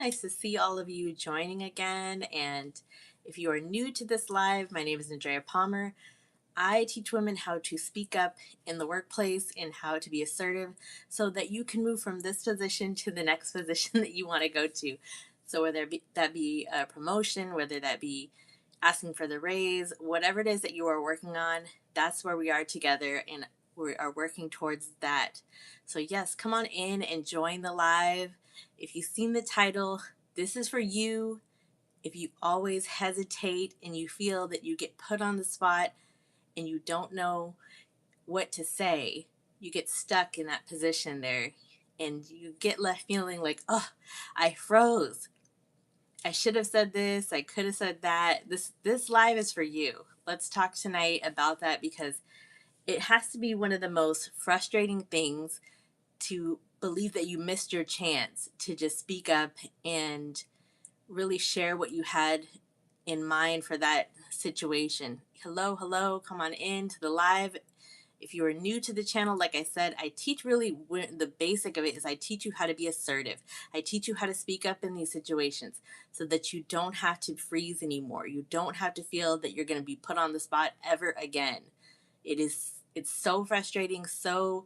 Nice to see all of you joining again. And if you are new to this live, my name is Andrea Palmer. I teach women how to speak up in the workplace and how to be assertive so that you can move from this position to the next position that you want to go to. So that be a promotion, whether that be asking for the raise, whatever it is that you are working on, that's where we are together and we are working towards that. So yes, come on in and join the live. If you've seen the title, this is for you. If you always hesitate and you feel that you get put on the spot and you don't know what to say, you get stuck in that position there and you get left feeling like, oh, I froze. I should have said this. I could have said that. This live is for you. Let's talk tonight about that because it has to be one of the most frustrating things to believe that you missed your chance to just speak up and really share what you had in mind for that situation. Hello, hello, come on in to the live. If you are new to the channel, like I said, I teach really the basic of it is I teach you how to be assertive. I teach you how to speak up in these situations so that you don't have to freeze anymore. You don't have to feel that you're going to be put on the spot ever again. It's so frustrating, so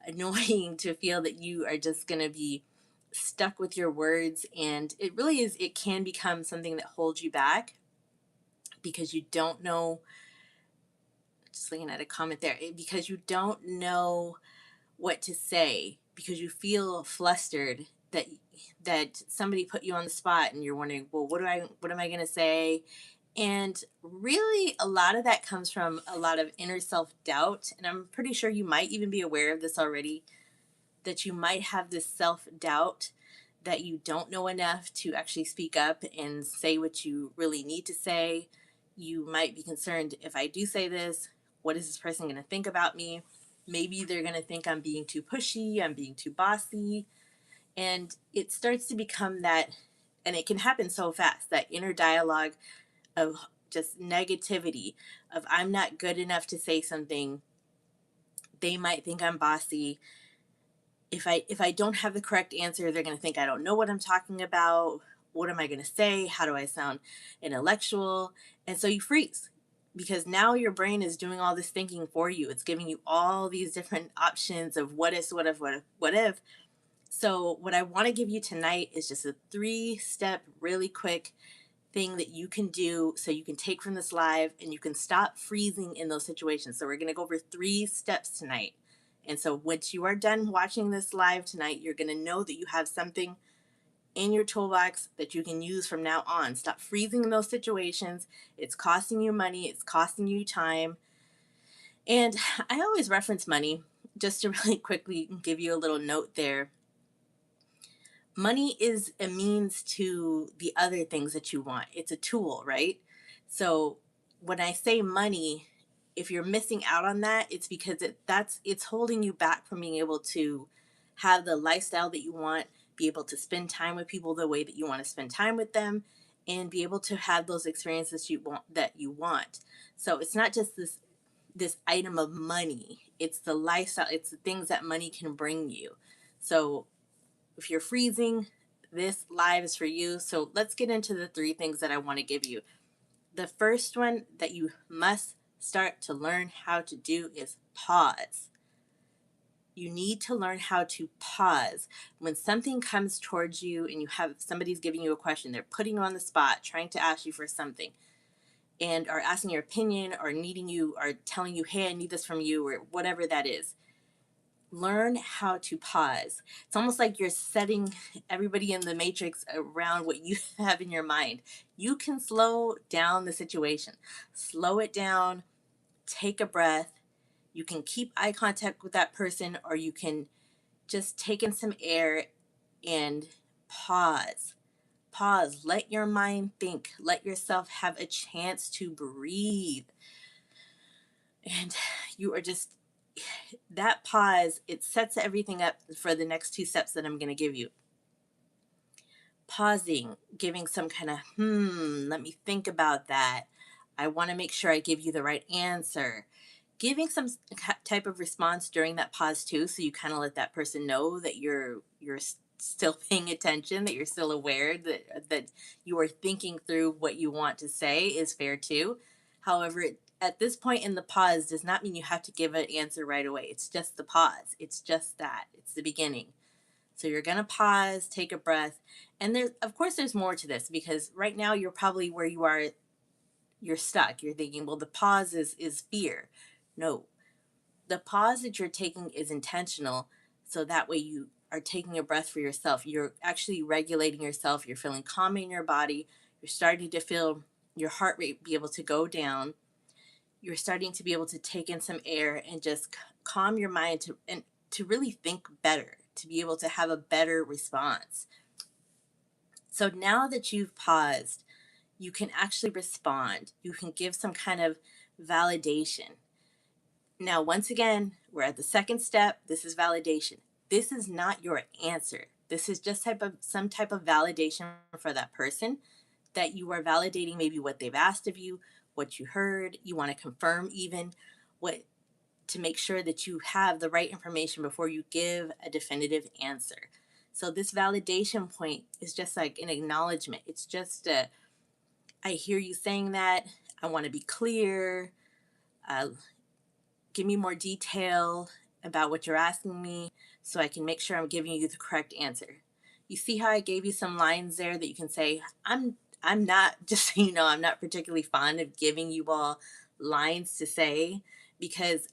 annoying to feel that you are just going to be stuck with your words, and it can become something that holds you back because you don't know. Just looking at a comment there, because you don't know what to say, because you feel flustered that somebody put you on the spot and you're wondering, well, what am I going to say? And really, a lot of that comes from a lot of inner self-doubt, and I'm pretty sure you might even be aware of this already, that you might have this self-doubt that you don't know enough to actually speak up and say what you really need to say. You might be concerned, if I do say this, what is this person going to think about me? Maybe they're going to think I'm being too pushy, I'm being too bossy. And it starts to become that, and it can happen so fast, that inner dialogue of just negativity of I'm not good enough to say something. They might think I'm bossy. If I don't have the correct answer, they're going to think I don't know what I'm talking about. What am I going to say? How do I sound intellectual? And so you freeze because now your brain is doing all this thinking for you. It's giving you all these different options of what if, what if, what if, what if. So what I want to give you tonight is just a 3-step, really quick thing that you can do so you can take from this live and you can stop freezing in those situations. So we're going to go over 3 steps tonight. And so once you are done watching this live tonight, you're going to know that you have something in your toolbox that you can use from now on. Stop freezing in those situations. It's costing you money. It's costing you time. And I always reference money just to really quickly give you a little note there. Money is a means to the other things that you want. It's a tool, right? So when I say money, if you're missing out on that, it's because it's holding you back from being able to have the lifestyle that you want, be able to spend time with people the way that you want to spend time with them, and be able to have those experiences you want. So it's not just this item of money. It's the lifestyle, it's the things that money can bring you. So if you're freezing, this live is for you. So let's get into the 3 things that I want to give you. The first one that you must start to learn how to do is pause. You need to learn how to pause. When something comes towards you and you have somebody's giving you a question, they're putting you on the spot, trying to ask you for something, and are asking your opinion or needing you or telling you, hey, I need this from you, or whatever that is. Learn how to pause. It's almost like you're setting everybody in the matrix around what you have in your mind. You can slow down the situation, slow it down, take a breath. You can keep eye contact with that person, or you can just take in some air and pause. Pause. Let your mind think. Let yourself have a chance to breathe. And you are just that pause, it sets everything up for the next 2 steps that I'm going to give you. Pausing, giving some kind of, let me think about that. I want to make sure I give you the right answer. Giving some type of response during that pause too, so you kind of let that person know that you're still paying attention, that you're still aware that you are thinking through what you want to say is fair too. However, at this point in the pause does not mean you have to give an answer right away. It's just the pause. It's just that. It's the beginning. So you're going to pause, take a breath. And there's, of course, there's more to this because right now you're probably where you are, you're stuck. You're thinking, well, the pause is fear. No, the pause that you're taking is intentional. So that way you are taking a breath for yourself. You're actually regulating yourself. You're feeling calm in your body. You're starting to feel your heart rate be able to go down. You're starting to be able to take in some air and just calm your mind to really think better, to be able to have a better response. So now that you've paused, you can actually respond. You can give some kind of validation. Now, once again, we're at the second step. This is validation. This is not your answer. This is just some type of validation for that person, that you are validating maybe what they've asked of you, what you heard. You want to confirm even what, to make sure that you have the right information before you give a definitive answer. So this validation point is just like an acknowledgement. It's just a, I hear you saying that. I want to be clear. Uh, Give me more detail about what you're asking me so I can make sure I'm giving you the correct answer. You see how I gave you some lines there that you can say, I'm not, just so you know, I'm not particularly fond of giving you all lines to say because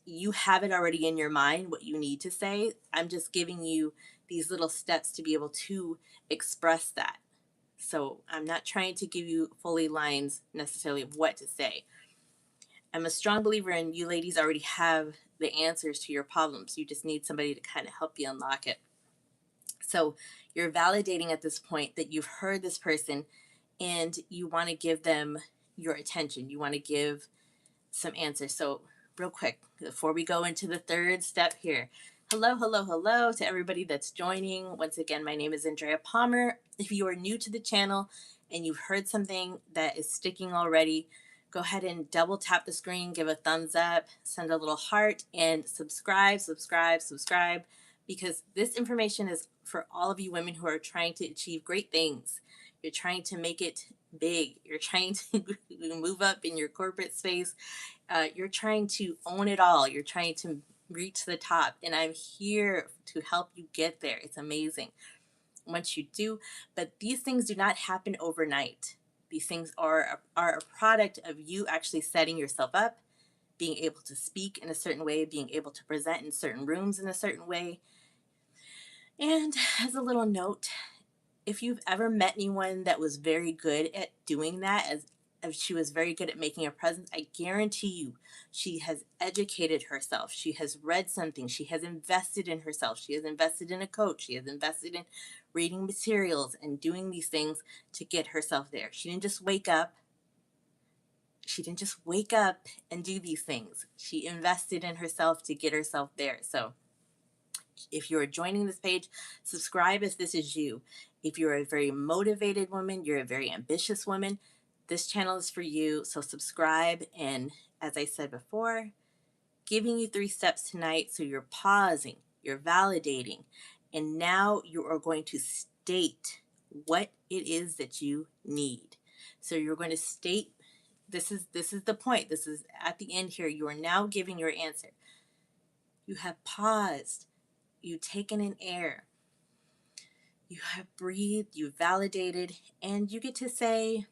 you have it already in your mind what you need to say. I'm just giving you these little steps to be able to express that. So I'm not trying to give you fully lines necessarily of what to say. I'm a strong believer in you ladies already have the answers to your problems. You just need somebody to kind of help you unlock it. So you're validating at this point that you've heard this person and you want to give them your attention. You want to give some answers. So real quick, before we go into the third step here, hello, hello, hello to everybody that's joining. Once again, my name is Andrea Palmer. If you are new to the channel and you've heard something that is sticking already, go ahead and double tap the screen, give a thumbs up, send a little heart, and subscribe, subscribe, subscribe, because this information is for all of you women who are trying to achieve great things. You're trying to make it big. You're trying to move up in your corporate space. You're trying to own it all. You're trying to reach the top. And I'm here to help you get there. It's amazing once you do. But these things do not happen overnight. These things are a product of you actually setting yourself up, being able to speak in a certain way, being able to present in certain rooms in a certain way. And as a little note, if you've ever met anyone that was very good at doing that, as she was very good at making a presence, I guarantee you she has educated herself. She has read something. She has invested in herself. She has invested in a coach. She has invested in reading materials and doing these things to get herself there. She didn't just wake up. She didn't just wake up and do these things. She invested in herself to get herself there. So if you're joining this page, subscribe if this is you. If you're a very motivated woman, you're a very ambitious woman, this channel is for you. So subscribe. And as I said before, giving you 3 steps tonight. So you're pausing, you're validating, and now you are going to state what it is that you need. So you're going to state, this is the point. This is at the end here. You are now giving your answer. You have paused. You've taken in air. You have breathed, you've validated, and you get to say,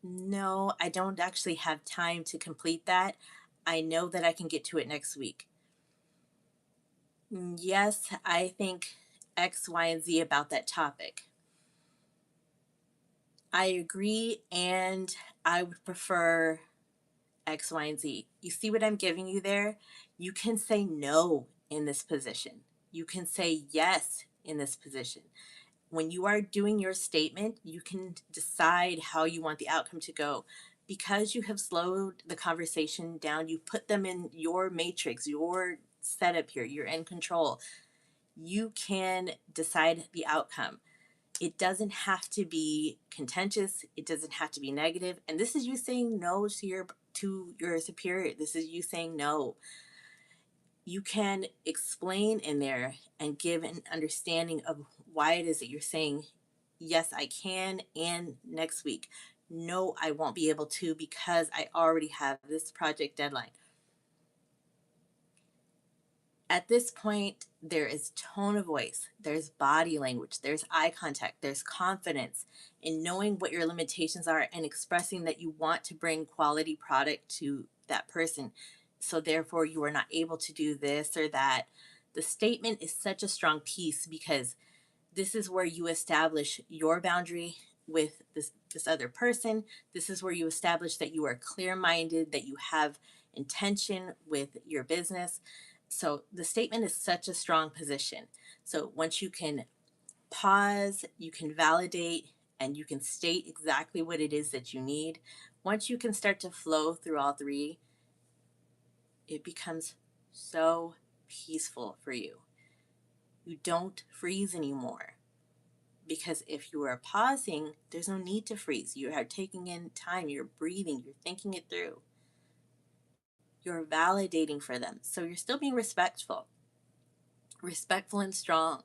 no, I don't actually have time to complete that. I know that I can get to it next week. Yes, I think X, Y, and Z about that topic. I agree, and I would prefer X, Y, and Z. You see what I'm giving you there? You can say no in this position. You can say yes in this position. When you are doing your statement, you can decide how you want the outcome to go. Because you have slowed the conversation down, you put them in your matrix, your setup here, you're in control. You can decide the outcome. It doesn't have to be contentious. It doesn't have to be negative. And this is you saying no to your superior. This is you saying no. You can explain in there and give an understanding of why it is that you're saying, yes, I can, and next week, no, I won't be able to because I already have this project deadline. At this point, there is tone of voice, there's body language, there's eye contact, there's confidence in knowing what your limitations are and expressing that you want to bring quality product to that person. So, therefore, you are not able to do this or that. The statement is such a strong piece because this is where you establish your boundary with this other person. This is where you establish that you are clear minded, that you have intention with your business. So the statement is such a strong position. So once you can pause, you can validate, and you can state exactly what it is that you need, once you can start to flow through all three, it becomes so peaceful for you. You don't freeze anymore. Because if you are pausing, there's no need to freeze. You are taking in time, you're breathing, you're thinking it through, you're validating for them. So you're still being respectful and strong.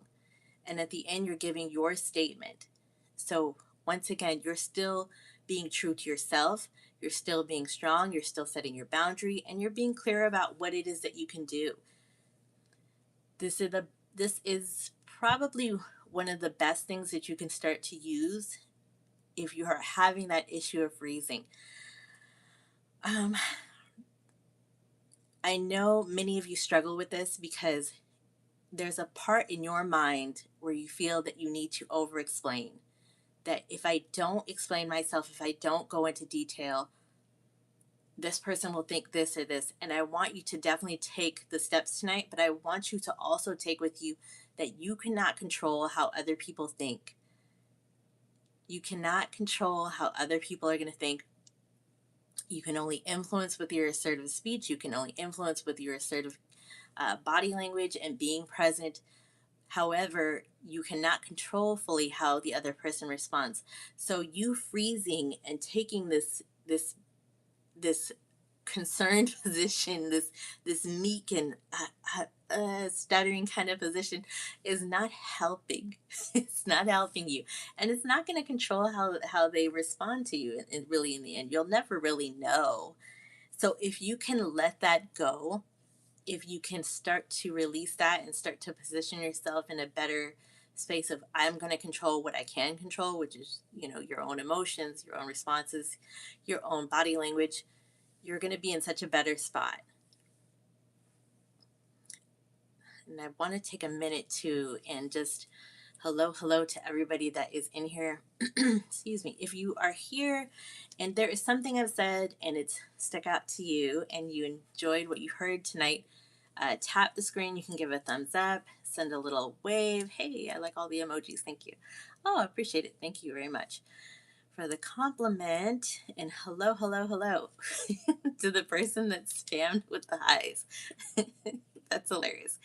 And at the end, you're giving your statement. So once again, you're still being true to yourself, you're still being strong, you're still setting your boundary, and you're being clear about what it is that you can do. This is probably one of the best things that you can start to use if you are having that issue of freezing. Um, I know many of you struggle with this because there's a part in your mind where you feel that you need to over explain. That if I don't explain myself, if I don't go into detail, this person will think this or this. And I want you to definitely take the steps tonight, but I want you to also take with you that you cannot control how other people think. You cannot control how other people are going to think. You can only influence with your assertive speech. You can only influence with your assertive body language and being present. However, you cannot control fully how the other person responds. So you freezing and taking this concerned position, this meek and stuttering kind of position, is not helping. It's not helping you, and it's not going to control how they respond to you. And really, in the end, you'll never really know. So if you can let that go, if you can start to release that and start to position yourself in a better space of I'm going to control what I can control, which is, your own emotions, your own responses, your own body language, you're going to be in such a better spot. And I want to take a minute to and just hello to everybody that is in here. Excuse me. If you are here and there is something I've said and it's stuck out to you and you enjoyed what you heard tonight, tap the screen. You can give a thumbs up, send a little wave. Hey, I like all the emojis. Thank you. Oh, I appreciate it. Thank you very much for the compliment. And hello to the person that spammed with the highs. That's hilarious.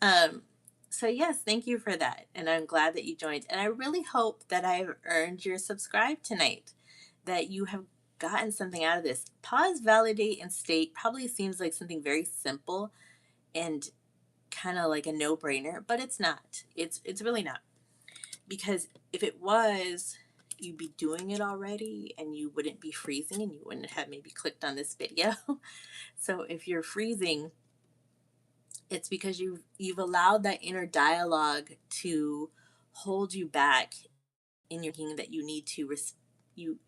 Um, so yes, thank you for that. And I'm glad that you joined. And I really hope that I've earned your subscribe tonight, that you have gotten something out of this. Pause, validate, and state probably seems like something very simple and kind of like a no-brainer, but it's not. It's really not. Because if it was, you'd be doing it already and you wouldn't be freezing and you wouldn't have maybe clicked on this video. So if you're freezing, it's because you've allowed that inner dialogue to hold you back in your thinking that you need to you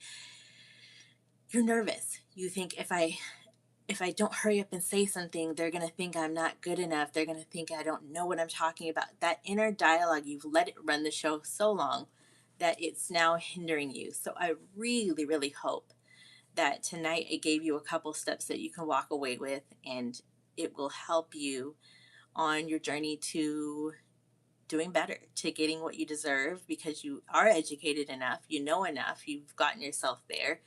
you're nervous. You think if I don't hurry up and say something, they're going to think I'm not good enough. They're going to think I don't know what I'm talking about. That inner dialogue, you've let it run the show so long that it's now hindering you. So I really, really hope that tonight I gave you a couple steps that you can walk away with, and it will help you on your journey to doing better, to getting what you deserve, because you are educated enough, you know enough, you've gotten yourself there.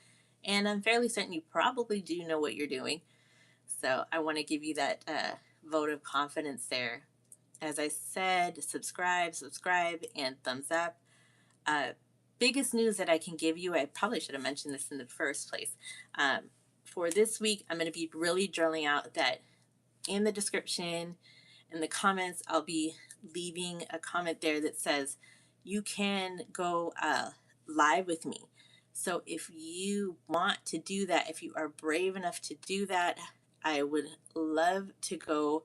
And I'm fairly certain you probably do know what you're doing. So I want to give you that vote of confidence there. As I said, subscribe, and thumbs up. Uh, Biggest news that I can give you, I probably should have mentioned this in the first place. For this week, I'm going to be really drilling out that in the description, in the comments, I'll be leaving a comment there that says you can go live with me. So if you want to do that, if you are brave enough to do that, I would love to go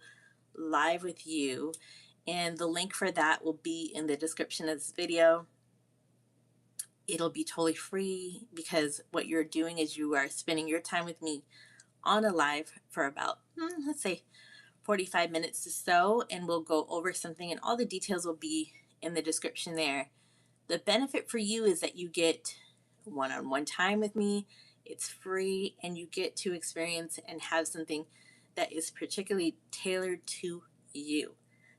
live with you. And the link for that will be in the description of this video. It'll be totally free because what you're doing is you are spending your time with me on a live for about, let's say, 45 minutes or so, and we'll go over something, and all the details will be in the description there. The benefit for you is that you get one-on-one time with me. It's free, and you get to experience and have something that is particularly tailored to you.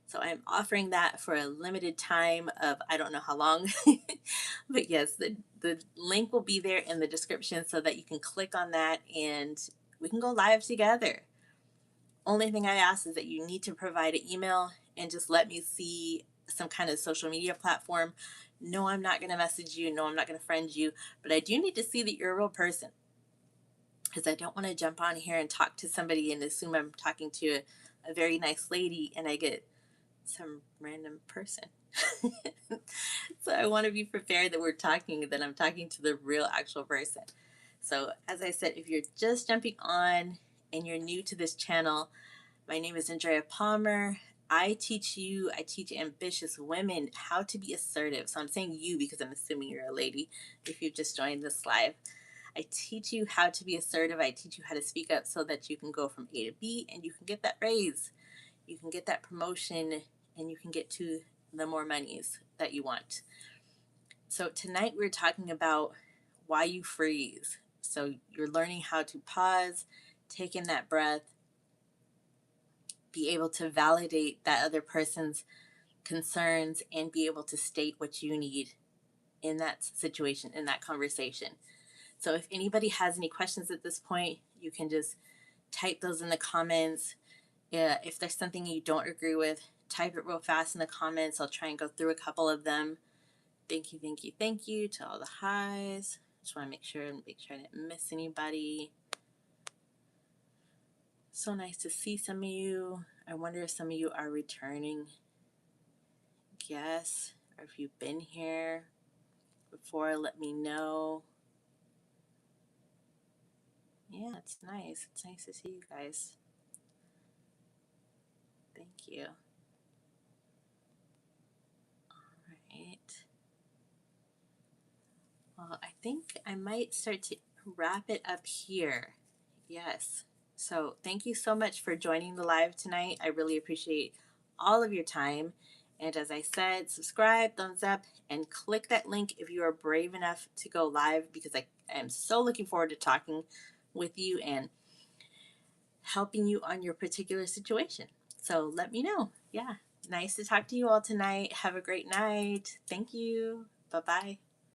So I'm offering that for a limited time of I don't know how long, but yes, the link will be there in the description so that you can click on that and we can go live together. Only thing I ask is that you need to provide an email and just let me see some kind of social media platform. No, I'm not going to message you. No, I'm not going to friend you, but I do need to see that you're a real person because I don't want to jump on here and talk to somebody and assume I'm talking to a very nice lady and I get some random person. So I want to be prepared that that I'm talking to the real actual person. So as I said, if you're just jumping on and you're new to this channel, my name is Andrea Palmer. I teach ambitious women how to be assertive. So I'm saying you because I'm assuming you're a lady if you've just joined this live. I teach you how to be assertive. I teach you how to speak up so that you can go from A to B and you can get that raise. You can get that promotion and you can get to the more monies that you want. So tonight we're talking about why you freeze. So you're learning how to pause, take in that breath, be able to validate that other person's concerns, and be able to state what you need in that situation, in that conversation. So if anybody has any questions at this point, you can just type those in the comments. If there's something you don't agree with, type it real fast in the comments. I'll try and go through a couple of them. Thank you, thank you, thank you to all the highs. Just want to make sure I didn't miss anybody. So nice to see some of you. I wonder if some of you are returning guests, or if you've been here before, let me know. Yeah, it's nice. It's nice to see you guys. Thank you. All right. Well, I think I might start to wrap it up here. Yes. So thank you so much for joining the live tonight. I really appreciate all of your time. And as I said, subscribe, thumbs up, and click that link if you are brave enough to go live because I am so looking forward to talking with you and helping you on your particular situation. So let me know. Yeah. Nice to talk to you all tonight. Have a great night. Thank you. Bye-bye.